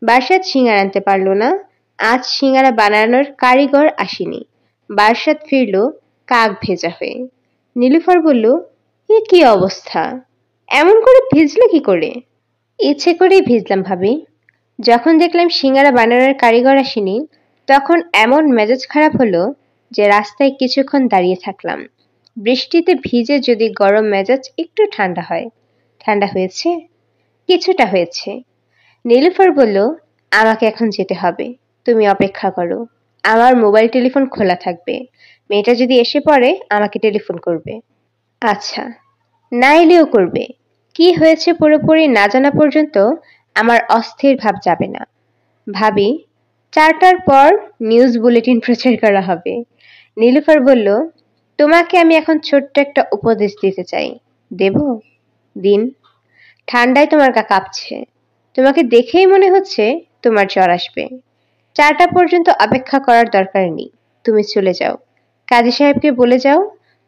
বার্ষাদ সিঙ্গারা আনতে পারল না। আজ সিঙ্গারা বানানোর কারিগর আসেনি। বার্ষাদ ফিরল কাক ভেজা হয়ে। নীলুফার বলল, এ কি অবস্থা, এমন করে ভিজলে কি করে? ইচ্ছে করেই ভিজলাম ভাবি। যখন দেখলাম সিঙ্গারা বানানোর কারিগর আসেনি, তখন এমন মেজাজ খারাপ হলো যে রাস্তায় কিছুক্ষণ দাঁড়িয়ে থাকলাম। বৃষ্টিতে ভিজে যদি গরম মেজাজ একটু ঠান্ডা হয়। ঠান্ডা হয়েছে? কিছুটা হয়েছে। নীলুফার বলল, আমাকে এখন যেতে হবে, তুমি অপেক্ষা করো। আমার মোবাইল টেলিফোন খোলা থাকবে। মেয়েটা যদি এসে পড়ে আমাকে টেলিফোন করবে। আচ্ছা, না এলেও করবে। কি হয়েছে পুরোপুরি না জানা পর্যন্ত আমার অস্থির ভাব যাবে না। ভাবি, 4টার পর নিউজ বুলেটিন প্রচার করা হবে। নীলুফার বলল, তোমাকে আমি এখন ছোট্ট একটা উপদেশ দিতে চাই। দেব? দিন। ঠান্ডায় তোমার গা কাঁপছে। তোমাকে দেখেই মনে হচ্ছে তোমার জ্বর আসবে। 4টা পর্যন্ত অপেক্ষা করার দরকার নেই। তুমি চলে যাও। কাজী সাহেবকে বলে যাও,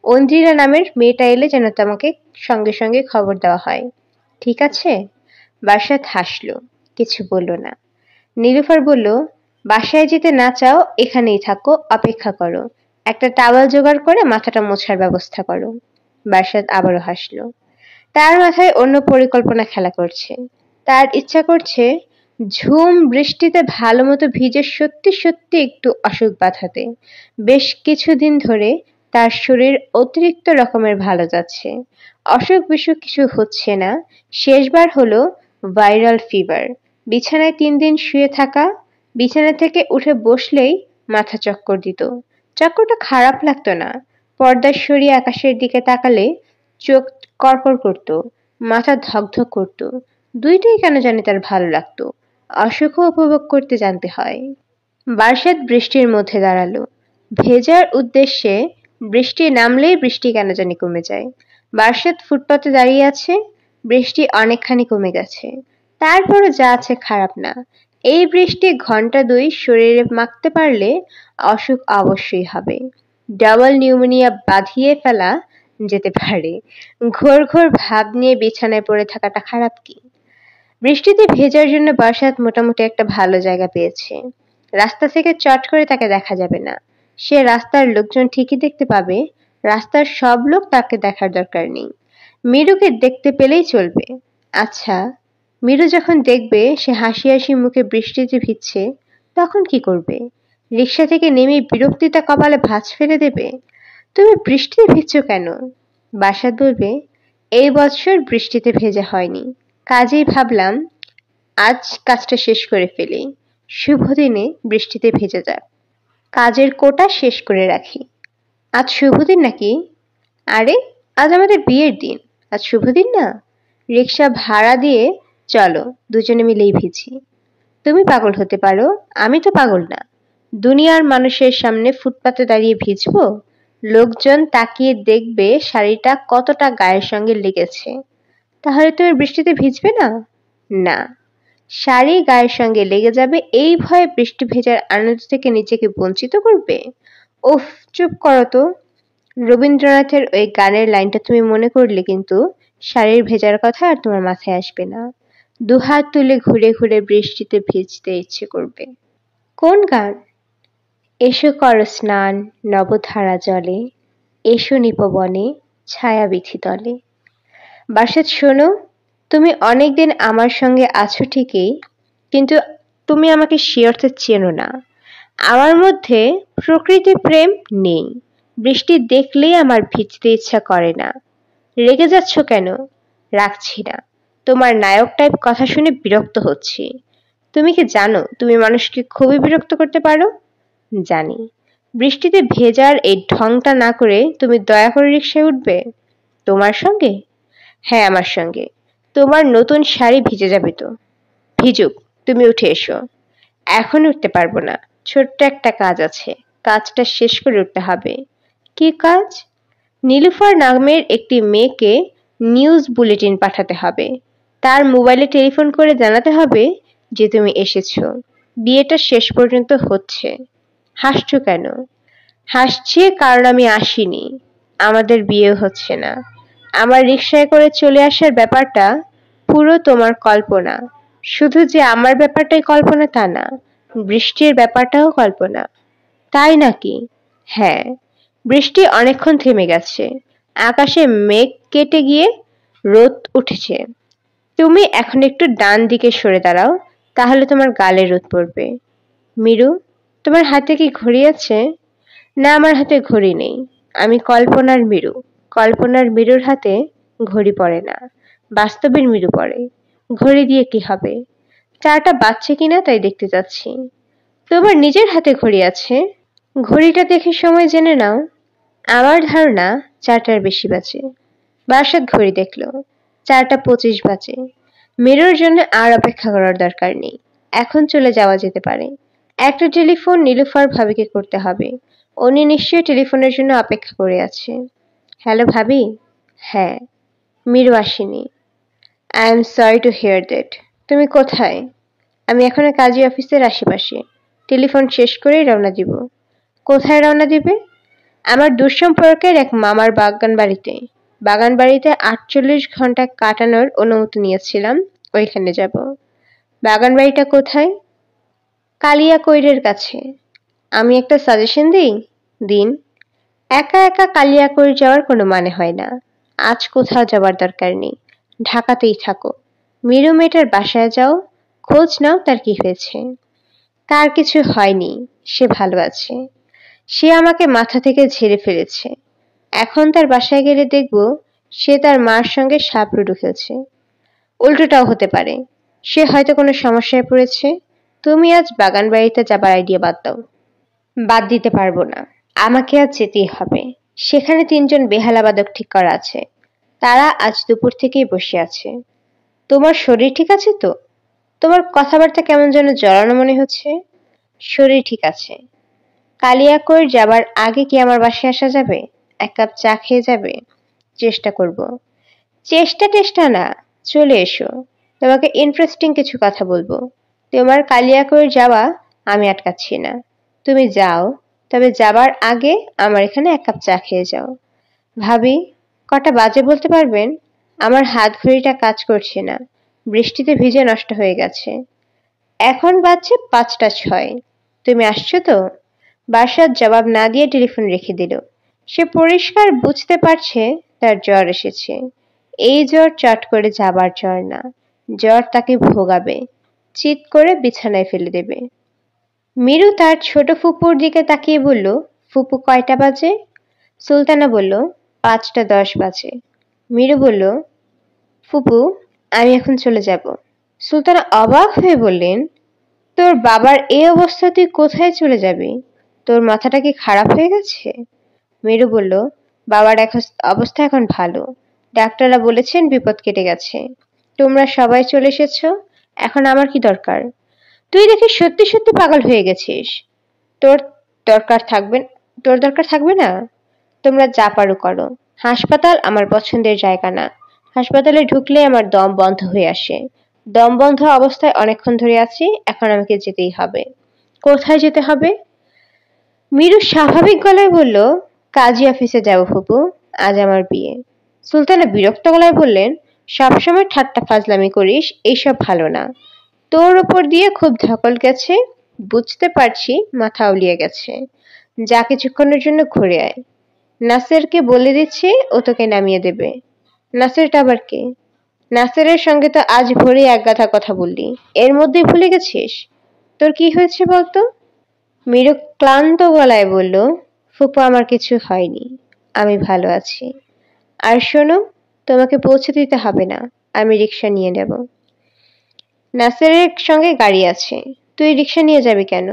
ঐন্দ্রিলা নামের মেয়েটা এলে যেন তোমাকে সঙ্গে সঙ্গে খবর দেওয়া হয়। ঠিক আছে? বার্ষাদ হাসল, কিছু বলল না। নীলুফার বলল, বাসায় যেতে না চাও, এখানেই থাকো, অপেক্ষা করো। একটা টাওয়াল জোগাড় করে মাথাটা মোছার ব্যবস্থা করো। বার্ষাদ আবারও হাসল। তার মাথায় অন্য পরিকল্পনা খেলা করছে। তার ইচ্ছা করছে ঝুম বৃষ্টিতে ভালো মতো ভিজে সত্যি সত্যি একটু অসুখ বাঁধাতে। বেশ কিছুদিন ধরে তার শরীর অতিরিক্ত রকমের ভালো যাচ্ছে। অসুখ বিসুখ কিছু হচ্ছে না। শেষবার হলো ভাইরাল ফিভার। বিছানায় 3 দিন শুয়ে থাকা। বিছানা থেকে উঠে বসলেই মাথা চক্কর দিত। চক্করটা খারাপ লাগতো না। পর্দা সরিয়ে আকাশের দিকে তাকালে চোখ কড়কড় করত, মাথা ধকধক করত। দুইটাই কেন জানি তার ভালো লাগতো। অসুখও উপভোগ করতে জানতে হয়। বার্ষাদ বৃষ্টির মধ্যে দাঁড়ালো। ভেজার উদ্দেশ্যে বৃষ্টি নামলেই বৃষ্টি কেন জানি কমে যায়। বার্ষাদ ফুটপাতে দাঁড়িয়ে আছে। বৃষ্টি অনেকখানি কমে গেছে। তারপরও যা আছে খারাপ না। এই বৃষ্টি ঘন্টা 2 শরীরে মাখতে পারলে অসুখ অবশ্যই হবে। ডাবল নিউমোনিয়া বাঁধিয়ে ফেলা যেতে পারে। ঘোর ঘোর ভাব নিয়ে বিছানায় পড়ে থাকাটা খারাপ কি? বৃষ্টিতে ভেজার জন্য বার্ষাদ মোটামুটি একটা ভালো জায়গা পেয়েছে। রাস্তা থেকে চট করে তাকে দেখা যাবে না। সে রাস্তার লোকজন ঠিকই দেখতে পাবে। রাস্তার সব লোক তাকে দেখার দরকার নেই। মীরুকে দেখতে পেলেই চলবে। আচ্ছা, মীরু যখন দেখবে সে হাসি হাসি মুখে বৃষ্টিতে ভিজছে, তখন কি করবে? রিক্সা থেকে নেমে বিরক্তিতা কপালে ভাঁজ ফেলে দেবে। তুমি বৃষ্টিতে ভিজছো কেন? বার্ষাদ বলবে, এই বছর বৃষ্টিতে ভেজা হয়নি, কাজেই ভাবলাম আজ কাজটা শেষ করে ফেলি। শুভ দিনে বৃষ্টিতে ভেজে যাক। কাজের কোটা শেষ করে রাখি। আজ শুভ দিন নাকি? আরে, আজ আমাদের বিয়ের দিন। আজ শুভ দিন না? রিক্সা ভাড়া দিয়ে চলো, দুজনে মিলেই ভিজি। তুমি পাগল হতে পারো, আমি তো পাগল না। দুনিয়ার মানুষের সামনে ফুটপাতে দাঁড়িয়ে ভিজবো? লোকজন তাকিয়ে দেখবে শাড়িটা কতটা গায়ের সঙ্গে লেগেছে। তাহলে তুমি বৃষ্টিতে ভিজবে না? না, শাড়ি গায়ের সঙ্গে লেগে যাবে এই ভয়ে বৃষ্টি ভেজার আনন্দ থেকে নিজেকে বঞ্চিত করবে? উফ, চুপ করো তো। রবীন্দ্রনাথের ওই গানের লাইনটা তুমি মনে করলে কিন্তু শাড়ির ভেজার কথা আর তোমার মাথায় আসবে না। দুহাত তুলে ঘুরে ঘুরে বৃষ্টিতে ভিজতে ইচ্ছে করবে। কোন গান? এসো করো স্নান নবধারা জলে, এসো নিপবনে ছায়াবিথি তলে। বার্ষাদ শোনো, তুমি অনেকদিন আমার সঙ্গে আছো ঠিকই, কিন্তু তুমি আমাকে সে অর্থে চেনো না। আমার মধ্যে প্রকৃতি প্রেম নেই। বৃষ্টি দেখলেই আমার ভিজতে ইচ্ছা করে না। রেগে যাচ্ছ কেন? রাখছি না। তোমার নায়ক টাইপ কথা শুনে বিরক্ত হচ্ছি। তুমি কি জানো তুমি মানুষকে খুবই বিরক্ত করতে পারো? জানি। বৃষ্টিতে ভেজার এই ঢংটা না করে তুমি দয়া করে রিকশায় উঠবে? তোমার সঙ্গে? হ্যাঁ, আমার সঙ্গে। তোমার নতুন শাড়ি ভিজে যাবে তো। ভিজুক, তুমি উঠে এসো। এখন উঠতে পারবো না। ছোট্ট একটা কাজ আছে। কাজটা শেষ করে উঠতে হবে। কি কাজ? নীলুফার নামের একটি মেয়েকে নিউজ বুলেটিন পাঠাতে হবে। তার মোবাইলে টেলিফোন করে জানাতে হবে যে তুমি এসেছো। বিয়েটা শেষ পর্যন্ত হচ্ছে। হাসছো কেন? হাসছি কারণ আমি আসিনি। আমাদের বিয়ে হচ্ছে না। আমার রিকশায় করে চলে আসার ব্যাপারটা পুরো তোমার কল্পনা। শুধু যে আমার ব্যাপারটাই কল্পনা তা না, বৃষ্টির ব্যাপারটাও কল্পনা। তাই নাকি? হ্যাঁ, বৃষ্টি অনেকক্ষণ থেমে গেছে। আকাশে মেঘ কেটে গিয়ে রোদ উঠেছে। তুমি এখন একটু ডান দিকে সরে দাঁড়াও, তাহলে তোমার গালে রোদ পড়বে। মিরু, তোমার হাতে কি ঘড়ি আছে? না, আমার হাতে ঘড়ি নেই। আমি কল্পনার মিরু। কল্পনার মিরুর হাতে ঘড়ি পড়ে না, বাস্তবের মিরু পড়ে। ঘড়ি দিয়ে কি হবে? চাটা বাজছে কিনা তাই দেখতে যাচ্ছি। তোমার নিজের হাতে ঘড়ি আছে? ঘড়িটা দেখে সময় জেনে নাও। আমার ধারণা 4টার বেশি বাজে। বারাসাত ঘড়ি দেখলো, 4টা 25 বাজে। মিরুর জন্য আর অপেক্ষা করার দরকার নেই, এখন চলে যাওয়া যেতে পারে। একটা টেলিফোন নীলুফার ভাবিকে করতে হবে। উনি নিশ্চয়ই টেলিফোনের জন্য অপেক্ষা করে আছে। হ্যালো ভাবি। হ্যাঁ। মিরু আসেনি। I am sorry to hear that. তুমি কোথায়? আমি এখনো কাজী অফিসের আশেপাশে। টেলিফোন শেষ করেই রওনা দিব। কোথায় রওনা দিবে? আমার দুঃসম্পর্কের এক মামার বাগান বাড়িতে 48 ঘন্টা কাটানোর অনুমতি নিয়েছিলাম, ওইখানে যাব। বাগান বাড়িটা কোথায়? কালিয়াকৈরের কাছে। আমি একটা সাজেশন দিই? দিন। একা একা কালিয়াকৈর যাওয়ার কোনো মানে হয় না। আজ কোথাও যাবার দরকার নেই, ঢাকাতেই থাকো। মিরু মেয়েটার বাসায় যাও, খোঁজ নাও তার কি হয়েছে। তার কিছু হয়নি, সে ভালো আছে। সে আমাকে মাথা থেকে ঝেড়ে ফেলেছে। এখন তার বাসায় গেলে দেখব সে তার মার সঙ্গে সাপ লুডো খেলছে। উল্টোটাও হতে পারে, সে হয়তো কোনো সমস্যায় পড়েছে। তুমি আজ বাগান বাড়িতে যাবার আইডিয়া বাদ দাও। বাদ দিতে পারবো না, আমাকে আজ যেতেই হবে। সেখানে 3জন বেহালাবাদক ঠিক করা আছে, তারা আজ দুপুর থেকেই বসে আছে। তোমার শরীর ঠিক আছে তো? তোমার কথাবার্তা কেমন যেন জড়ানো মনে হচ্ছে। শরীর ঠিক আছে। কালিয়াকৈর যাবার আগে কি আমার বাসায় আসা যাবে? 1 কাপ চা খেয়ে যাবে? চেষ্টা করব। চেষ্টা না, চলে এসো। তোমাকে ইন্টারেস্টিং কিছু কথা বলবো। তোমার কালিয়াকৈর যাওয়া আমি আটকাচ্ছি না। তুমি যাও, তবে যাবার আগে আমার এখানে 1 কাপ চা খেয়ে যাও। ভাবি, কটা বাজে বলতে পারবেন? আমার হাত ঘড়িটা কাজ করছে না, বৃষ্টিতে ভিজে নষ্ট হয়ে গেছে। এখন বাজছে 5টা 6। তুমি আসছো তো? বারাসাত জবাব না দিয়ে টেলিফোন রেখে দিল। সে পরিষ্কার বুঝতে পারছে তার জ্বর এসেছে। এই জ্বর চট করে যাবার জ্বর না, জ্বর তাকে ভোগাবে, চিৎ করে বিছানায় ফেলে দেবে। মিরু তার ছোট ফুপুর দিকে তাকিয়ে বলল, ফুপু কয়টা বাজে? সুলতানা বলল, 5টা 10 বাজে। মিরু বলল, ফুপু আমি এখন চলে যাব। সুলতানা অবাক হয়ে বললেন, তোর বাবার এই অবস্থা তুই কোথায় চলে যাবি? তোর মাথাটা কি খারাপ হয়ে গেছে? মিরু বলল, বাবার অবস্থা এখন ভালো। ডাক্তাররা বলেছেন বিপদ কেটে গেছে। তোমরা সবাই চলে এসেছো, এখন আমার কি দরকার? তুই দেখি সত্যি সত্যি পাগল হয়ে গেছিস। তোর তোর দরকার থাকবে না। তোমরা যা পারো করো। হাসপাতাল আমার পছন্দের জায়গা না। হাসপাতালে ঢুকলে আমার দম বন্ধ হয়ে আসে। দম বন্ধ অবস্থায় অনেকক্ষণ ধরে আছি, এখন আমাকে যেতেই হবে। কোথায় যেতে হবে? মিরু স্বাভাবিক গলায় বলল, কাজী অফিসে যাব ফুপু, আজ আমার বিয়ে। সুলতানা বিরক্ত গলায় বললেন, সবসময় ঠাট্টা ফাজলামি করিস, এইসব ভালো না। তোর ওপর দিয়ে খুব ধকল গেছে, বুঝতে পারছি মাথা উলিয়ে গেছে। যা কিছুক্ষণের জন্য ঘুরে আয়। নাসেরকে বলে দিচ্ছি ও তোকে নামিয়ে দেবে। নাসেরটা আবার কে? নাসেরের সঙ্গে তো আজ ভোরে একগাথা কথা বললি, এর মধ্যেই ভুলে গেছিস? তোর কি হয়েছে বলতো? মীরু ক্লান্ত গলায় বলল, ফুপু আমার কিছু হয়নি, আমি ভালো আছি। আর শোনো, তোমাকে পৌঁছে দিতে হবে না, আমি রিক্সা নিয়ে নেব। নাসেরের সঙ্গে গাড়ি আছে, তুই রিক্সা নিয়ে যাবি কেন?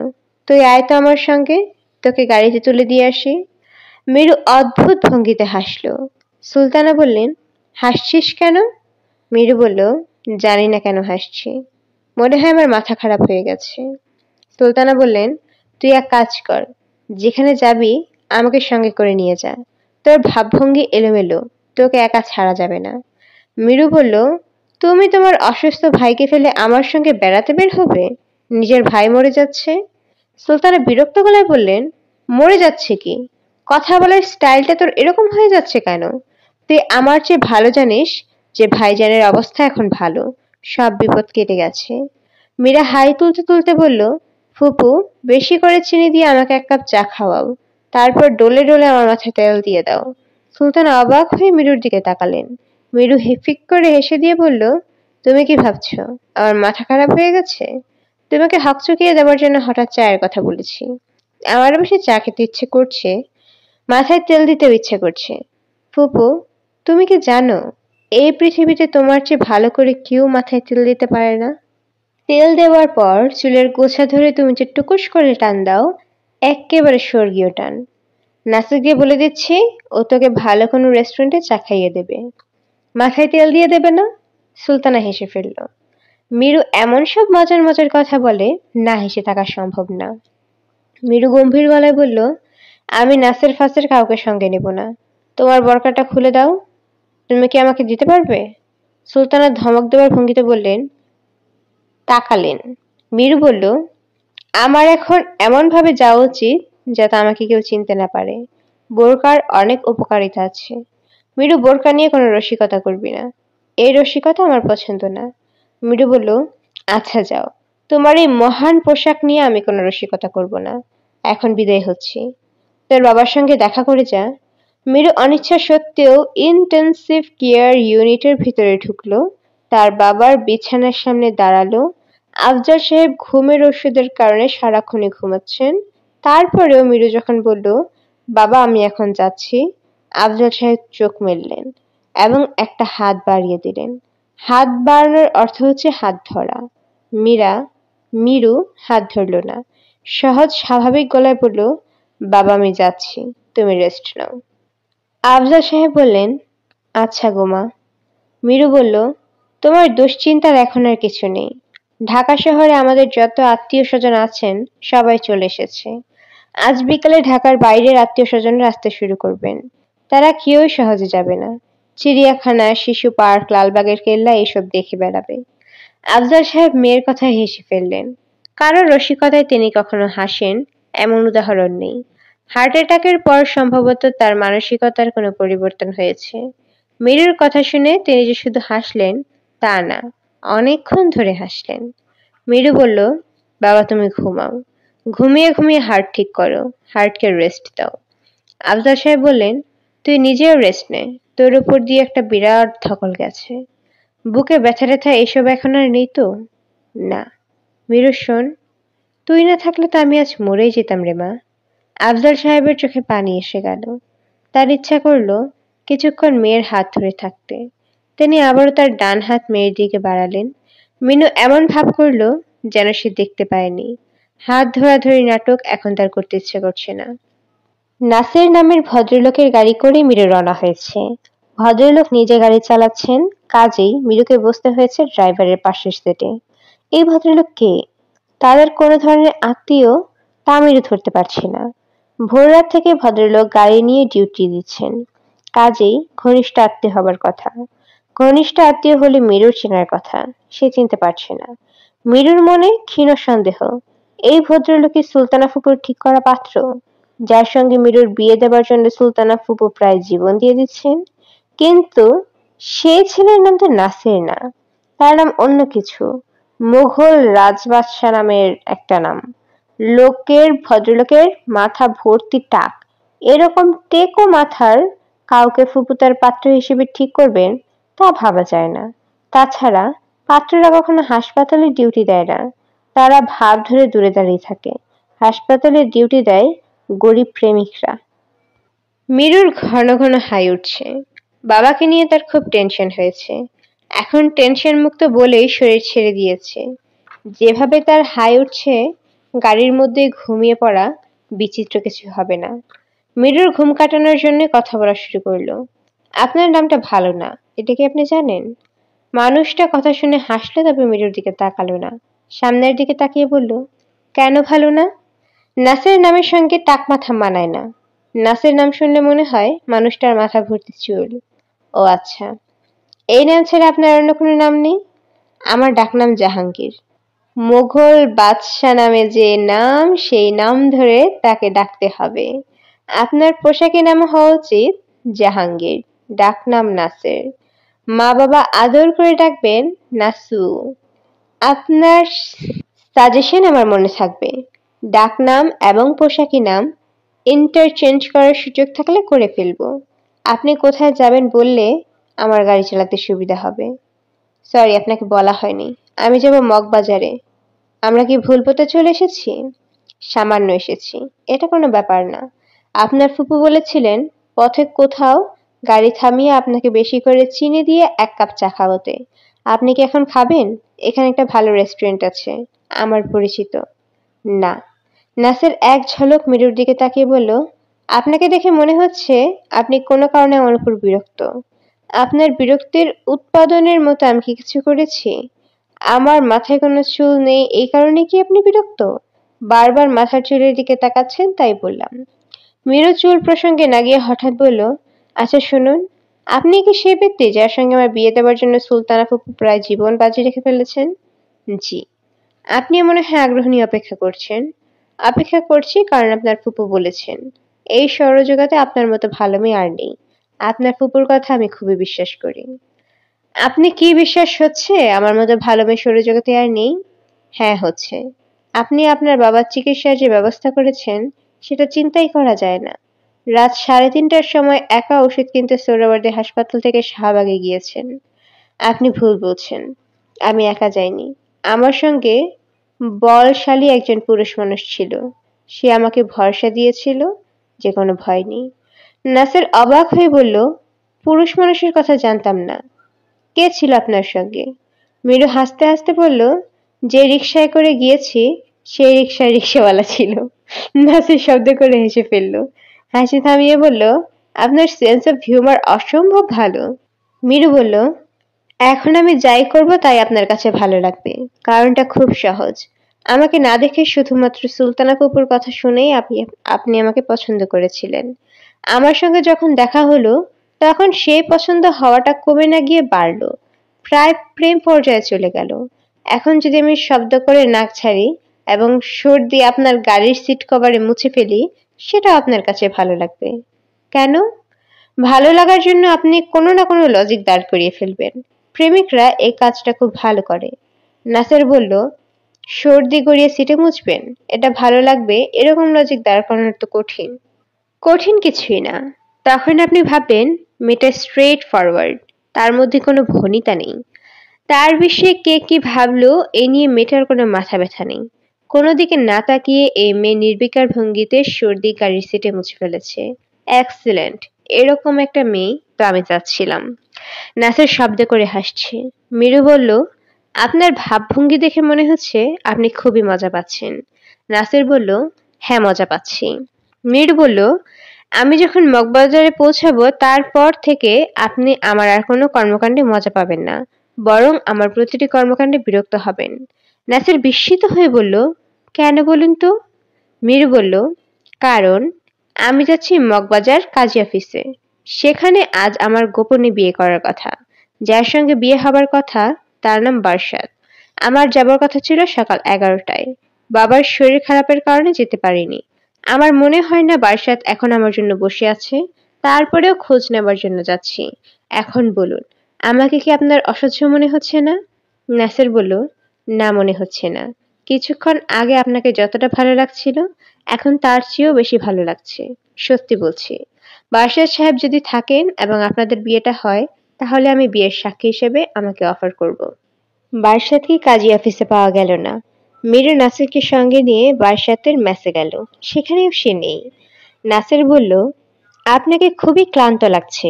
তুই আয় তো আমার সঙ্গে, তোকে গাড়িতে তুলে দিয়ে আসি। মীরু অদ্ভুত ভঙ্গিতে হাসল। সুলতানা বললেন, হাসছিস কেন? মীরু বলল, জানি না কেন হাসছি, মনে হয় আমার মাথা খারাপ হয়ে গেছে। সুলতানা বললেন, তুই এক কাজ কর, যেখানে যাবি আমাকে সঙ্গে করে নিয়ে যা। তোর ভাবভঙ্গি এলোমেলো, তোকে একা ছাড়া যাবে না। মীরু বলল, তুমি তোমার অসুস্থ ভাইকে ফেলে আমার সঙ্গে বেড়াতে বের হবে? নিজের ভাই মরে যাচ্ছে। সুলতানা বিরক্ত গলায় বললেন, মরে যাচ্ছে কি? কথা বলার স্টাইলটা তোর এরকম হয়ে যাচ্ছে কেন? তুই আমার চেয়ে ভালো জানিস যে ভাইজানের অবস্থা এখন ভালো, সব বিপদ কেটে গেছে। মীরা হাই তুলতে তুলতে বলল, ফুপু, বেশি করে চিনি দিয়ে আমাকে এক কাপ চা খাওয়াও, তারপর ডলে ডলে আমার মাথায় তেল দিয়ে দাও। সুলতান অবাক হয়ে মিরুর দিকে তাকালেন। মিরু ফিক করে হেসে দিয়ে বলল, তুমি কি ভাবছো আমার মাথা খারাপ হয়ে গেছে? তোমাকে হকচকিয়ে দেওয়ার জন্য হঠাৎ চায়ের কথা বলেছি। আমার অবশ্য চা খেতে ইচ্ছে করছে, মাথায় তেল দিতেও ইচ্ছে করছে। ফুপু, তুমি কি জানো এই পৃথিবীতে তোমার চেয়ে ভালো করে কেউ মাথায় তেল দিতে পারে না? তেল দেওয়ার পর চুলের গোছা ধরে তুমি যে টুকুস করে টান দাও, এক্কেবারে স্বর্গীয় টান। নাসিরকে বলে দিচ্ছি, ও তোকে ভালো কোনো রেস্টুরেন্টে চা খাইয়ে দেবে। মাথায় তেল দিয়ে দেবে না? সুলতানা হেসে ফেলল। মিরু এমন সব মজার মজার কথা বলে, না হেসে থাকা সম্ভব না। মিরু গম্ভীর গলায় বলল, আমি নাসের ফাসের কাউকে সঙ্গে নেব না। তোমার বরকাটা খুলে দাও। তুমি কি আমাকে দিতে পারবে? সুলতানা ধমক দেওয়ার ভঙ্গিতে বললেন। তাকালেন। মিরু বলল, আমার এখন এমন ভাবে যাওয়া উচিত যাতে আমাকে কেউ চিনতে না পারে। বোরকার অনেক উপকারিতা আছে। মিরু, বোরকা নিয়ে কোনো রসিকতা করবি না। এই রসিকতা আমার পছন্দ না। মিরু বলল, আচ্ছা যাও, তোমার এই মহান পোশাক নিয়ে আমি কোনো রসিকতা করব না। এখন বিদায় হচ্ছি। তোর বাবার সঙ্গে দেখা করে যা। মিরু অনিচ্ছা সত্ত্বেও ইন্টেন্সিভ কেয়ার ইউনিটের ভিতরে ঢুকলো। তার বাবার বিছানার সামনে দাঁড়ালো। আফজাল সাহেব ঘুমের ওষুধের কারণে সারাক্ষণই ঘুমাচ্ছেন। তারপরেও মিরু যখন বলল, বাবা আমি এখন যাচ্ছি, আফজাল সাহেব চোখ মেললেন এবং একটা হাত বাড়িয়ে দিলেন। হাত বাড়ানোর অর্থ হচ্ছে হাত ধরা। মিরু হাত ধরল না। সহজ স্বাভাবিক গলায় বলল, বাবা আমি যাচ্ছি, তুমি রেস্ট নাও। আফজাল সাহেব বললেন, আচ্ছা গোমা। মিরু বলল, তোমার দুশ্চিন্তার এখন আর কিছু নেই। ঢাকা শহরে আমাদের যত আত্মীয় স্বজন আছেন সবাই চলে এসেছে। আজ বিকালে ঢাকার বাইরের আত্মীয় স্বজনরা আসতে শুরু করবেন। তারা কেউই সহজে যাবে না। চিড়িয়াখানা, শিশু পার্ক, লালবাগের কেল্লা এসব দেখে বেড়াবে। আফজাল সাহেব মেয়ের কথায় হেসে ফেললেন। কারো রসিকতায় তিনি কখনো হাসেন এমন উদাহরণ নেই। হার্ট অ্যাটাকের পর সম্ভবত তার মানসিকতার কোনো পরিবর্তন হয়েছে। মিরুর কথা শুনে তিনি যে শুধু হাসলেন তা না, অনেকক্ষণ ধরে হাসলেন। মিরু বলল, বাবা তুমি ঘুমাও। ঘুমিয়ে ঘুমিয়ে হার্ট ঠিক করো, হার্টকে রেস্ট দাও। আফজাল সাহেব বললেন, তুই নিজেও রেস্ট নে, তোর উপর দিয়ে একটা বিরাট ধকল গেছে। বুকে ব্যথা ট্যাথা এসব এখন আর নেই তো? না। মিরু শোন, তুই না থাকলে তো আমি আজ মরেই যেতাম রে মা। আফজাল সাহেবের চোখে পানি এসে গেল। তার ইচ্ছা করলো কিছুক্ষণ মেয়ের হাত ধরে থাকতে। তিনি আবারও তার ডান হাত মেয়ের দিকে বাড়ালেন। মিনু এমন ভাব করলো যেন সে দেখতে পায়নি। হাত ধরাধরি নাটক এখন তার করতে ইচ্ছে করছে না। নাসের নামের ভদ্রলোকের গাড়ি করে মিরু রওনা হয়েছে। ভদ্রলোক নিজে গাড়ি চালাচ্ছেন, কাজেই মিরুকে বসতে হয়েছে ড্রাইভারের পাশের সিটে। এই ভদ্রলোক কে? তাদের কোনো ধরনের আত্মীয় তা মিরু ধরতে পারছে না। ভোররাত থেকে ভদ্রলোক গাড়ি নিয়ে ডিউটি দিচ্ছেন, কাজেই ঘনিষ্ঠ আত্মীয় হবার কথা। ঘনিষ্ঠ আত্মীয় হলে মিরুর চেনার কথা, সে চিনতে পারছে না। মিরুর মনে ক্ষীণ সন্দেহ, এই ভদ্রলোকই সুলতানা ফুপুর ঠিক করা পাত্র, যার সঙ্গে মিরুর বিয়ে দেবার জন্য সুলতানা ফুপু প্রায় জীবন দিয়ে দিচ্ছেন। কিন্তু সে ছেলের নাম তো নাসির না, তার নাম অন্য কিছু, মুঘল রাজবাদশাহ নামের একটা নাম। ভদ্রলোকের মাথা ভর্তি টাক। এরকম টেকো মাথার কাউকে ফুপু তার পাত্র হিসেবে ঠিক করবেন তা ভাবা যায় না। তাছাড়া পাত্ররা কখনো হাসপাতালে ডিউটি দেয় না, তারা ভাব ধরে দূরে দাঁড়িয়ে থাকে। হাসপাতালে ডিউটি দেয় গরিব প্রেমিকরা। মিরুর ঘন ঘন হাই উঠছে। বাবাকে নিয়ে তার খুব টেনশন হয়েছে। এখন টেনশন মুক্ত বলেই শরীর ছেড়ে দিয়েছে। যেভাবে তার হাই উঠছে, গাড়ির মধ্যে ঘুমিয়ে পড়া বিচিত্র কিছু হবে না। মিরুর ঘুম কাটানোর জন্য কথা বলা শুরু করলো। আপনার নামটা ভালো না, এটা কি আপনি জানেন? মানুষটা কথা শুনে হাসলো, তবে মিরুর দিকে তাকালো না। সামনের দিকে তাকিয়ে বলল, কেন ভালো না? নাসের নামের সঙ্গে টাক মাথা মানায় না। নাসের নাম শুনলে মনে হয় মানুষটার মাথা ভর্তি চুল। ও আচ্ছা, এই নাম ছাড়া আপনার অন্য কোনো নাম নেই? আমার ডাকনাম জাহাঙ্গীর। মোঘল বাদশাহ নামে যে নাম, সেই নাম ধরে তাকে ডাকতে হবে। আপনার পোশাকি নাম হওয়া উচিত জাহাঙ্গীর, ডাকনাম নাসের। মা বাবা আদর করে ডাকবেন নাসু। আপনার সাজেশন আমার মনে থাকবে। ডাকনাম এবং পোশাকি নাম ইন্টারচেঞ্জ করার সুযোগ থাকলে করে ফেলবো। আপনি কোথায় যাবেন বললে আমার গাড়ি চালাতে সুবিধা হবে। সরি, আপনাকে বলা হয়নি। আমি যাব মগবাজারে। আমরা কি ভুল পথে চলে এসেছি? সামান্য এসেছি, এটা কোনো ব্যাপার না। আপনার ফুপু বলেছিলেন পথে কোথাও গাড়ি থামিয়ে আপনাকে বেশি করে চিনি দিয়ে 1 কাপ চা খাওয়াতে। আপনি কি এখন খাবেন? এখানে একটা ভালো রেস্টুরেন্ট আছে, আমার পরিচিত। না। নাসের এক ঝলক মিরুর দিকে তাকিয়ে বলল, আপনাকে দেখে মনে হচ্ছে আপনি কোনো কারণে আমার উপর বিরক্ত। আপনার বিরক্তির উৎপাদনের মতো আমি কি কিছু করেছি? আমার মাথায় কোনো চুল নেই এই কারণে কি আপনি বিরক্ত? বারবার মাথার চুলের দিকে তাকাচ্ছেন তাই বললাম। মিরু চুল প্রসঙ্গে না গিয়ে হঠাৎ বলল, আচ্ছা শুনুন, আপনি কি সেই ব্যক্তি যার সঙ্গে আমার বিয়ে দেওয়ার জন্য সুলতানা ফুপু প্রায় জীবন বাজি রেখে ফেলেছেন? জি। আপনি মনে হয় আগ্রহ নিয়ে অপেক্ষা করছেন। অপেক্ষা করছি কারণ আপনার ফুপু বলেছেন এই সৌরজগতে আপনার মতো ভালো মেয়ে আর নেই। আপনার ফুপুর কথা আমি খুবই বিশ্বাস করি। আপনি কি বিশ্বাস হচ্ছে আমার মতো ভালো মেয়ে সৌরজগতে আর নেই? হ্যাঁ হচ্ছে। আপনি আপনার বাবার চিকিৎসার যে ব্যবস্থা করেছেন সেটা চিন্তাই করা যায় না। রাত 3:30টার সময় একা ওষুধ কিনতে সোহরাওয়ার্দী হাসপাতাল থেকে শাহবাগে গিয়েছেন। আপনি ভুল বলছেন। আমি একা যাইনি। আমার সঙ্গে বলশালী একজন পুরুষ মানুষ ছিল। সে আমাকে ভরসা দিয়েছিল যে কোনো ভয় নেই। নাসের অবাক হয়ে বলল, পুরুষ মানুষের কথা জানতাম না। কে ছিল আপনার সঙ্গে? মিরু হাসতে হাসতে বলল, যে রিকশায় করে গিয়েছি সেই রিকশায় রিকশাওয়ালা ছিল। নাসির শব্দ করে হেসে ফেলল। হাসি থামিয়ে বলল, আপনার সেন্স অফ হিউমার অসম্ভব ভালো। মিরু বলল, এখন আমি যাই করব তাই আপনার কাছে ভালো লাগবে। কারণটা খুব সহজ। আমাকে না দেখে শুধুমাত্র সুলতানা ফুপুর কথা শুনেই আপনি আমাকে পছন্দ করেছিলেন। আমার সঙ্গে যখন দেখা হলো তখন সেই পছন্দ হওয়াটা কমে না গিয়ে বাড়লো, প্রায় প্রেম পর্যায়ে চলে গেল। এখন যদি আমি শব্দ করে নাক ছাড়ি এবং সুর দিয়ে আপনার গাড়ির সিট কভারে মুছে ফেলি, সেটা আপনার কাছে ভালো লাগবে। কেন? ভালো লাগার জন্য আপনি কোনো না কোনো লজিক দাঁড় করিয়ে ফেলবেন। প্রেমিকরা এই কাজটা খুব ভালো করে। নাসের বলল, সর্দি গড়িয়ে সিটে মুছবেন, এটা ভালো লাগবে, এরকম লজিক দাঁড় করানো তো কঠিন। কঠিন কিছুই না। তখন আপনি ভাববেন মেয়েটা স্ট্রেট ফরওয়ার্ড, তার মধ্যে কোনো ভনিতা নেই। তার বিষয়ে কে কি ভাবলো এ নিয়ে মেয়েটার কোনো মাথা ব্যথা নেই। কোনো দিকে না তাকিয়ে এই মেয়ে নির্বিকার ভঙ্গিতে সর্দি গাড়ির সিটে মুছে ফেলেছে। এক্সিলেন্ট। এরকম একটা মেয়ে তো আমি চাচ্ছিলাম। নাসের শব্দ করে হাসছে। মিরু বলল, আপনার ভাবভঙ্গি দেখে মনে হচ্ছে আপনি খুবই মজা পাচ্ছেন। নাসের বলল, হ্যাঁ মজা পাচ্ছি। মিরু বলল, আমি যখন মগবাজারে পৌঁছাবো তারপর থেকে আপনি আমার আর কোনো কর্মকাণ্ডে মজা পাবেন না, বরং আমার প্রতিটি কর্মকাণ্ডে বিরক্ত হবেন। নাসের বিস্মিত হয়ে বলল, কেন বলুন তো? মিরু বলল, কারণ আমি যাচ্ছি মগবাজার কাজী অফিসে। সেখানে আজ আমার গোপনে বিয়ে করার কথা। যার সঙ্গে বিয়ে হবার কথা তার নাম বারসাত। আমার যাবার কথা ছিল সকাল 11টায়। বাবার শরীর খারাপের কারণে যেতে পারিনি। আমার মনে হয় না বারসাত এখন আমার জন্য বসে আছে, তারপরেও খোঁজ নেবার জন্য যাচ্ছি। এখন বলুন, আমাকে কি আপনার অসহ্য মনে হচ্ছে না? নাসের বলল, না মনে হচ্ছে না। কিছুক্ষণ আগে আপনাকে যতটা ভালো লাগছিল এখন তার চেয়েও বেশি ভালো লাগছে। সত্যি বলছি। বারসাত সাহেব যদি থাকেন এবং আপনাদের বিয়েটা হয় তাহলে আমি বিয়ের সাক্ষী হিসেবে আমাকে অফার করব। বারসাতকে কাজী অফিসে পাওয়া গেল না। মিরু নাসিরকে সঙ্গে নিয়ে বারসাতের মেসে গেল। সেখানেও সে নেই। নাসির বলল, আপনাকে খুবই ক্লান্ত লাগছে,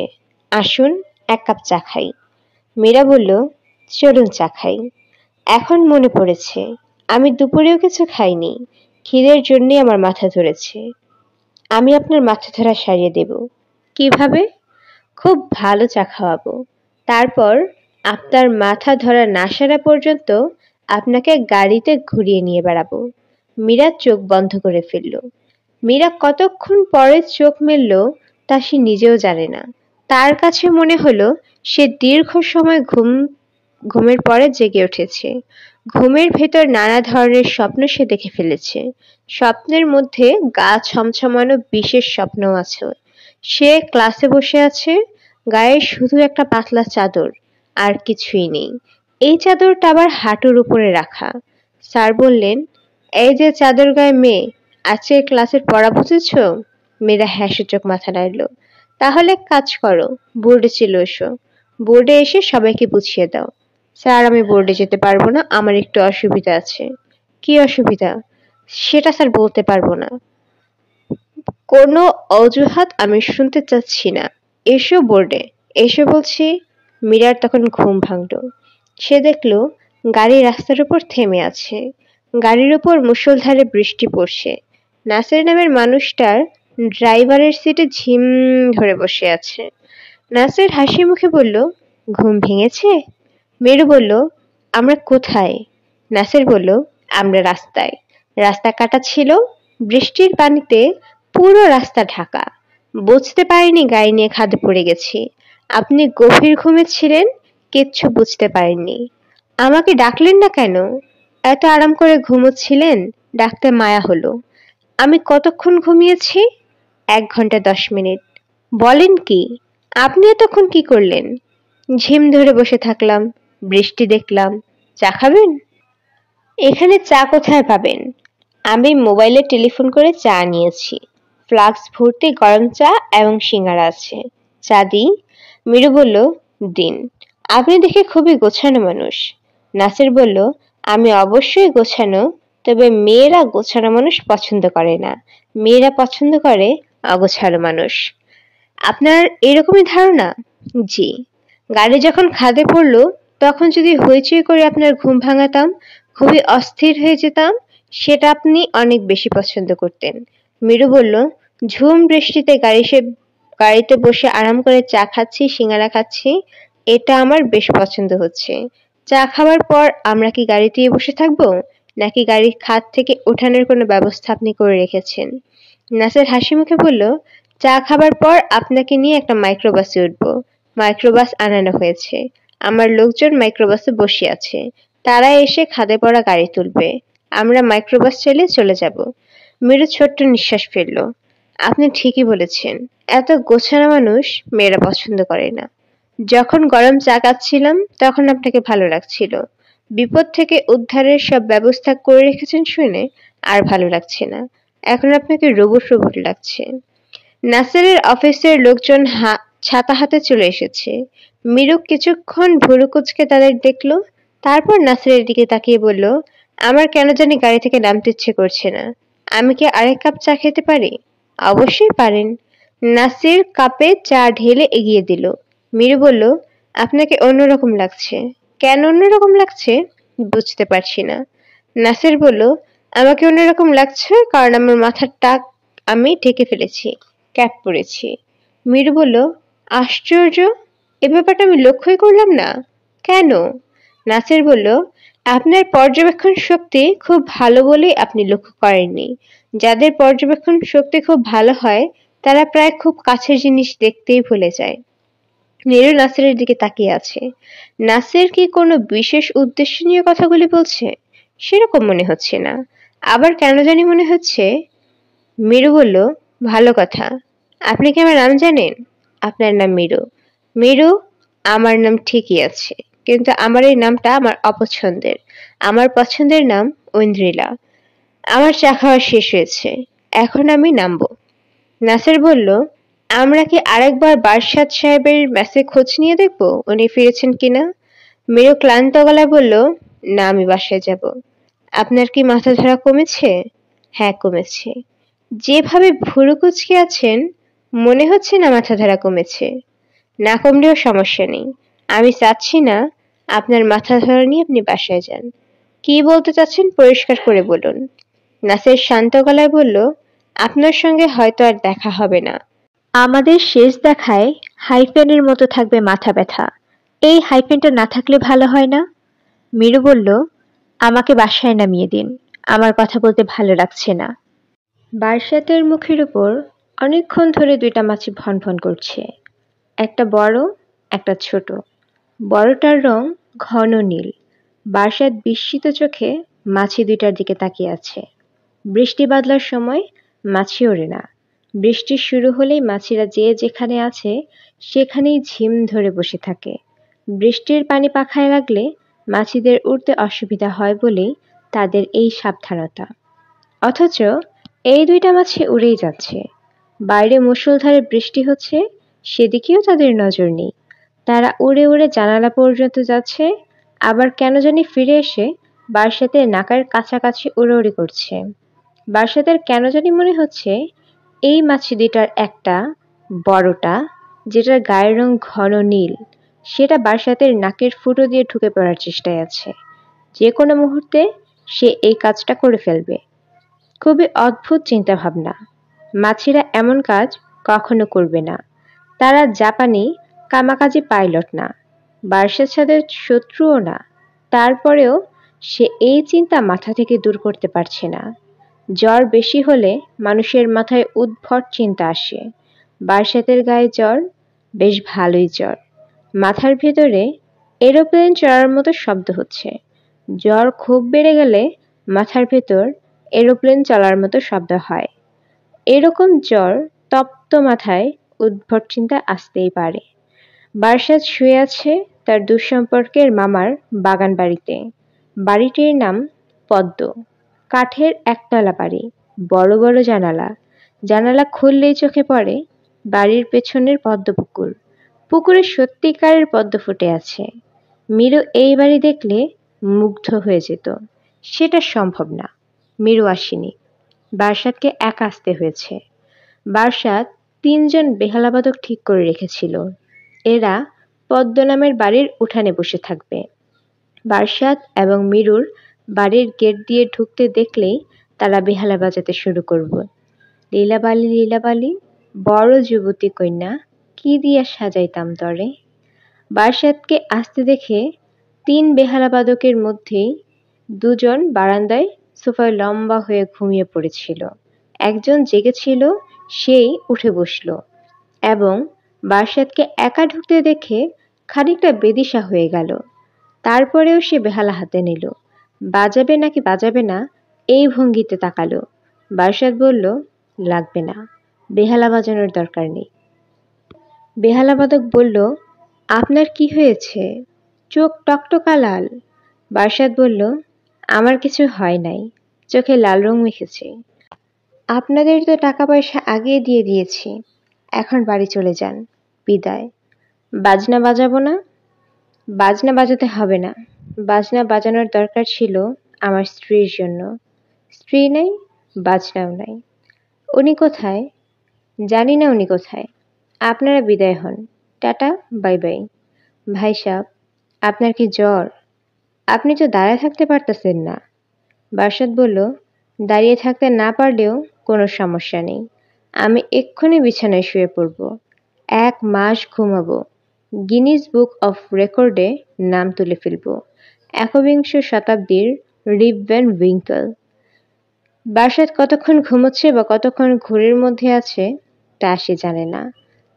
আসুন 1 কাপ চা খাই। মীরা বলল, চলুন চা খাই। এখন মনে পড়েছে আমি দুপুরেও কিছু খাইনি। খিদের জন্যই আমার মাথা ধরেছে। আমি আপনার মাথা ধরা সারিয়ে দেব। কিভাবে? খুব ভালো চা খাওয়াবো। তারপর আপনার মাথা ধরা না সারা পর্যন্ত আপনাকে গাড়িতে ঘুরিয়ে নিয়ে বেড়াবো। মীরা চোখ বন্ধ করে ফেলল। মীরা কতক্ষণ পরে চোখ মেলল তা সে নিজেও জানে না। তার কাছে মনে হলো সে দীর্ঘ সময় ঘুমের পরে জেগে উঠেছে। ঘুমের ভেতর নানা ধরনের স্বপ্ন সে দেখে ফেলেছে। স্বপ্নের মধ্যে গা ছমছমানো বিশেষ স্বপ্ন আছে। সে ক্লাসে বসে আছে, গায়ে শুধু একটা পাতলা চাদর, আর কিছুই নেই। এই চাদরটা আবার হাঁটুর উপরে রাখা। স্যার বললেন, এই যে চাদর গায়ে মেয়ে, আজকের ক্লাসের পড়া বুঝেছ? মেয়েরা হ্যাঁ-সূচক মাথা নাড়ল। তাহলে এক কাজ করো, বোর্ডে চলে এসো। বোর্ডে এসে সবাইকে বুঝিয়ে দাও। স্যার, আমি বোর্ডে যেতে পারবো না, আমার একটু অসুবিধা আছে। কি অসুবিধা? সেটা স্যার বলতে পারবো না। কোনো অজুহাত আমি শুনতে চাচ্ছি না। এসো বোর্ডে, এসো বলছি। মীরার তখন ঘুম ভাঙল। সে দেখল গাড়ি রাস্তার উপর থেমে আছে। গাড়ির উপর মুষলধারে বৃষ্টি পড়ছে। নাসির নামের মানুষটার ড্রাইভারের সিটে ঝিম ধরে বসে আছে। নাসির হাসি মুখে বলল, ঘুম ভেঙেছে? মেরু বলল, আমরা কোথায়? নাসির বলল, আমরা রাস্তায়। রাস্তা কাটা ছিল, বৃষ্টির পানিতে পুরো রাস্তা ঢাকা। বুঝতে পারিনি গাড়ি নিয়ে খাদে পড়ে গেছি। আপনি গভীর ঘুমে ছিলেন, কিচ্ছু বুঝতে পারেননি। আমাকে ডাকলেন না কেন? এত আরাম করে ঘুমোচ্ছিলেন, ডাকতে মায়া হলো। আমি কতক্ষণ ঘুমিয়েছি? 1 ঘন্টা 10 মিনিট। বলেন কি? আপনি এতক্ষণ কি করলেন? ঝিম ধরে বসে থাকলাম, বৃষ্টি দেখলাম। চা খাবেন? এখানে চা কোথায় পাবেন? আমি মোবাইলে টেলিফোন করে চা নিয়েছি। ফ্লাক্স ভর্তি গরম চা এবং সিঙ্গারা আছে। চা দিই? মিরু বলল, দিন। আপনি দেখে খুবই গোছানো মানুষ। নাসির বলল, আমি অবশ্যই গোছানো, তবে মেয়েরা গোছানো মানুষ পছন্দ করে না। মেয়েরা পছন্দ করে অগোছালো মানুষ। আপনার এরকমই ধারণা? জি। গাড়ি যখন খাদে পড়লো, তখন যদি হইচই করে আপনার ঘুম ভাঙাতাম, খুবই অস্থির হয়ে যেতাম, সেটা আপনি অনেক বেশি পছন্দ করতেন। মিরু বলল, ঝুম বৃষ্টিতে গাড়িতে বসে আরাম করে চা খাচ্ছি, সিঙ্গারা খাচ্ছি, এটা আমার বেশ পছন্দ হচ্ছে। চা খাওয়ার পর আমরা কি গাড়িতেই বসে থাকবো, নাকি গাড়ির খাদ থেকে ওঠানোর কোনো ব্যবস্থা আপনি করে রেখেছেন? নাসির হাসি মুখে বলল, চা খাবার পর আপনাকে নিয়ে একটা মাইক্রোবাসে উঠবো। মাইক্রোবাস আনানো হয়েছে। আমার লোকজন মাইক্রোবাসে বসে আছে। তারা এসে খাদে পড়া গাড়ি তুলবে। আমরা মাইক্রোবাস চালিয়ে চলে যাব। মিরু ছোট্ট নিঃশ্বাস ফেলল। আপনি ঠিকই বলেছেন। এত গোছানো মানুষ মেয়েরা পছন্দ করে না। যখন গরম চা খাচ্ছিলাম, তখন আপনাকে ভালো লাগছিল। বিপদ থেকে উদ্ধারের সব ব্যবস্থা করে রেখেছেন শুনে আর ভালো লাগছে না। এখন আপনাকে রোবট রোবট লাগছে। নাসিরের অফিসের লোকজন ছাতা হাতে চলে এসেছে। মিরু কিছুক্ষণ ভুরু কুঁচকে তাদের দেখলো, তারপর নাসিরের দিকে তাকিয়ে বলল, আমার কেন জানি গাড়ি থেকে নামতে ইচ্ছে করছে না। আমি কি আরেক কাপ চা খেতে পারি? অবশ্যই পারেন। নাসির কাপে চা ঢেলে এগিয়ে দিল। মিরু বলল, আপনাকে অন্যরকম লাগছে। কেন অন্যরকম লাগছে? বুঝতে পারছি না। নাসির বলল, আমাকে অন্যরকম লাগছে কারণ আমার মাথার টাক আমি ঢেকে ফেলেছি, ক্যাপ পরেছি। মিরু বলল, আশ্চর্য, এ ব্যাপারটা আমি লক্ষ্যই করলাম না। কেন? নাসির বলল, আপনার পর্যবেক্ষণ শক্তি খুব ভালো বলেই আপনি লক্ষ্য করেননি। যাদের পর্যবেক্ষণ শক্তি খুব ভালো হয়, তারা প্রায় খুব কাছের জিনিস দেখতেই ভুলে যায়। নীরু নাসিরের দিকে তাকিয়ে আছে। নাসির কি কোনো বিশেষ উদ্দেশ্য নিয়ে কথাগুলি বলছে? সেরকম মনে হচ্ছে না। আবার কেন জানি মনে হচ্ছে। মিরু বলল, ভালো কথা। আপনি কি আমার নাম জানেন? আপনার নাম মিরু। মিরু, আমার নাম ঠিকই আছে, কিন্তু আমার এই নামটা আমার অপছন্দের। আমার পছন্দের নাম ঐন্দ্রিলা। আমার চা খাওয়া শেষ হয়েছে, এখন আমি নামবো। নাসির বলল, আমরা কি আরেকবার বারসাত সাহেবের মেসে খোঁজ নিয়ে দেখবো উনি ফিরেছেন কিনা? মিরু ক্লান্ত গলায় বলল, না, আমি বাসায় যাব। আপনার কি মাথা ধরা কমেছে? হ্যাঁ, কমেছে। যেভাবে ভুরু কুঁচকে আছেন, মনে হচ্ছে না মাথা ধরা কমেছে। না কমলেও সমস্যা নেই। আমি চাচ্ছি না আপনার মাথা ধরা নিয়ে আপনি বাসায় যান। কি বলতে চাচ্ছেন পরিষ্কার করে বলুন। নাসির শান্ত গলায় বলল, আপনার সঙ্গে হয়তো আর দেখা হবে না। আমাদের শেষ দেখায় হাইফেনের মতো থাকবে মাথা ব্যথা। এই হাইফেনটা না থাকলে ভালো হয় না? মিরু বলল, আমাকে বাসায় নামিয়ে দিন, আমার কথা বলতে ভালো লাগছে না। বারসাতের মুখের উপর অনেকক্ষণ ধরে দুইটা মাছি ভনভন করছে। একটা বড়, একটা ছোট। বড়টার রং ঘন নীল। বারসাত বিস্মিত চোখে মাছি দুইটার দিকে তাকিয়ে আছে। বৃষ্টি বাদলার সময় মাছি ওড়ে না। বৃষ্টি শুরু হলেই মাছিরা যে যেখানে আছে সেখানেই ঝিম ধরে বসে থাকে। বৃষ্টির পানি পাখায় লাগলে মাছিদের উড়তে অসুবিধা হয় বলেই তাদের এই সাবধানতা। অথচ এই দুইটা মাছি উড়েই যাচ্ছে। বাইরে মুষলধারে বৃষ্টি হচ্ছে, সেদিকেও তাদের নজর নেই। তারা উড়ে উড়ে জানালা পর্যন্ত যাচ্ছে, আবার কেন জানি ফিরে এসে বারাসাতের নাকার কাছাকাছি উড়োউড়ি করছে। বারাসাতের কেন জানি মনে হচ্ছে এই মাছি দুইটার একটা, বড়টা, যেটার গায়ের রং ঘন নীল, সেটা বারাসাতের নাকের ফুটো দিয়ে ঢুকে পড়ার চেষ্টায় আছে। যে কোনো মুহূর্তে সে এই কাজটা করে ফেলবে। খুবই অদ্ভুত চিন্তাভাবনা। মাছিরা এমন কাজ কখনো করবে না। তারা জাপানি কামাকাজি পাইলট না, বারাসাত সাদের শত্রুও না। তারপরেও সে এই চিন্তা মাথা থেকে দূর করতে পারছে না। জ্বর বেশি হলে মানুষের মাথায় উদ্ভট চিন্তা আসে। বারাসাতের গায়ে জ্বর, বেশ ভালোই জ্বর। মাথার ভেতরে এরোপ্লেন চড়ার মতো শব্দ হচ্ছে। জ্বর খুব বেড়ে গেলে মাথার ভেতর এরোপ্লেন চলার মতো শব্দ হয়। এরকম জ্বর তপ্ত মাথায় উদ্ভট চিন্তা আসতেই পারে। বারাসাত শুয়ে আছে তার দুঃসম্পর্কের মামার বাগান বাড়িতে। বাড়িটির নাম পদ্ম। কাঠের একতলা বাড়ি, বড় বড় জানালা। জানালা খুললেই চোখে পড়ে বাড়ির পেছনের পদ্ম পুকুর। পুকুরে সত্যিকারের পদ্ম ফুটে আছে। মীরু এই বাড়ি দেখলে মুগ্ধ হয়ে যেত। সেটা সম্ভব না। মীরু আসেনি। বারাসাতকে একা আসতে হয়েছে। বারাসাত ৩ জন বেহালাবাদক ঠিক করে রেখেছিল। এরা পদ্ম নামের বাড়ির উঠানে বসে থাকবে। বারাসাত এবং মীরুর বাড়ির গেট দিয়ে ঢুকতে দেখলেই তারা বেহালা বাজাতে শুরু করবে। লীলাবালি লীলাবালি, বড় যুবতী কন্যা, কি দিয়া সাজাইতাম তরে। বারাসাতকে আসতে দেখে ৩ বেহালাবাদকের মধ্যেই ২ জন বারান্দায় সোফায় লম্বা হয়ে ঘুমিয়ে পড়েছিল। একজন জেগেছিল, সেই উঠে বসল এবং বারাসাতকে একা ঢুকতে দেখে খানিকটা বেদিশা হয়ে গেল। তারপরেও সে বেহালা হাতে নিল। বাজাবে নাকি বাজাবে না এই ভঙ্গিতে তাকালো। বারাসাত বলল, লাগবে না, বেহালা বাজানোর দরকার নেই। বেহালাবাদক বলল, আপনার কি হয়েছে? চোখ টকটকা লাল। বারাসাত বলল, আমার কিছু হয় নাই, চোখে লাল রং মেখেছে। আপনাদের তো টাকা পয়সা আগেই দিয়ে দিয়েছি, এখন বাড়ি চলে যান, বিদায়। বাজনা বাজাবো না? বাজনা বাজাতে হবে না। বাজনা বাজানোর দরকার ছিল আমার স্ত্রীর জন্য। স্ত্রী নাই, বাজনাও নাই। উনি কোথায়? জানি না উনি কোথায়। আপনারা বিদায় হন। Tata, bye bye. ভাই সাব, আপনার কি জ্বর? আপনি তো দাঁড়ায় থাকতে পারতেছেন না। বারাসাত বলল, দাঁড়িয়ে থাকতে না পারলেও কোনো সমস্যা নেই। আমি এক্ষুনি বিছানায় শুয়ে পড়ব। ১ মাস ঘুমাবো। গিনিস বুক অফ রেকর্ডে নাম তুলে ফেলব। একবিংশ শতাব্দীর রিপ ভ্যান উইঙ্কেল। বারাসাত কতক্ষণ ঘুমোচ্ছে বা কতক্ষণ ঘোরের মধ্যে আছে তা সে জানে না।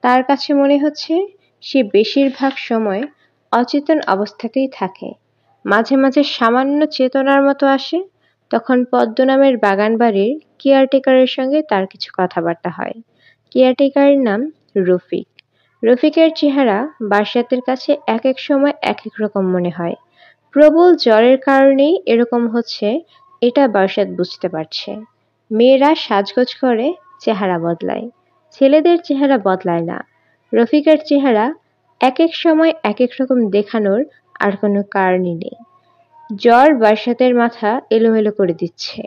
তার কাছে মনে হচ্ছে সে বেশিরভাগ সময় অচেতন অবস্থাতেই থাকে। মাঝে মাঝে সামান্য চেতনার মতো আসে, তখন পদ্ম নামের বাগান বাড়ির কেয়ারটেকারের সঙ্গে তার কিছু কথাবার্তা হয়। কেয়ারটেকারের নাম রফিক। রফিকের চেহারা বারাসাতের কাছে এক এক সময় এক এক রকম মনে হয়। প্রবল জ্বরের কারণেই এরকম হচ্ছে এটা বারাসাত বুঝতে পারছে। মেয়েরা সাজগোজ করে চেহারা বদলায়, ছেলেদের চেহারা বদলায় না। রফিকের চেহারা এক এক সময় এক এক রকম দেখানোর আর কোনো কারণই নেই। জ্বর বারাসাতের মাথা এলোমেলো করে দিচ্ছে।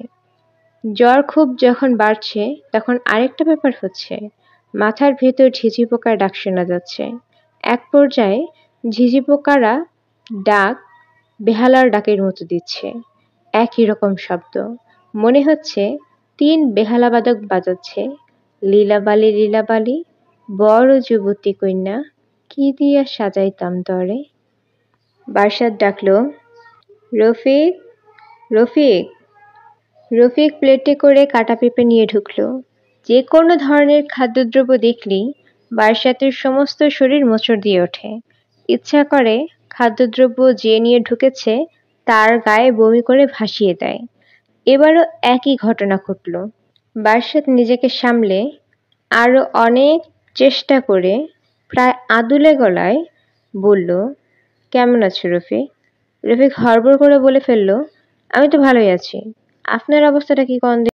জ্বর খুব যখন বাড়ছে তখন আরেকটা ব্যাপার হচ্ছে, মাথার ভেতর ঝিঝি পোকার ডাক শোনা যাচ্ছে। এক পর্যায়ে ঝিঝি পোকারা ডাক বেহালার ডাকের মতো দিচ্ছে। একই রকম শব্দ। মনে হচ্ছে ৩ বেহালাবাদক বাজাচ্ছে, লীলাবালি লীলাবালি, বড় যুবতী কন্যা, কি দিয়া সাজাইতাম তরে। বারাসাত ডাকল, রফিক, রফিক। রফিক প্লেটে করে কাটা পেঁপে নিয়ে ঢুকল। যে কোনো ধরনের খাদ্যদ্রব্য দেখলেই বারাসাতের সমস্ত শরীর মোচড় দিয়ে ওঠে। ইচ্ছা করে খাদ্যদ্রব্য যে নিয়ে ঢুকেছে তার গায়ে বমি করে ভাসিয়ে দেয়। এবারও একই ঘটনা ঘটল। বারাসাত নিজেকে সামলে আরো অনেক চেষ্টা করে প্রায় আদুলে গলায় বলল, কেমন আছো রফিক? রফিক হড়বড় করে বলে ফেলল, আমি তো ভালোই আছি। আপনার অবস্থাটা কি কন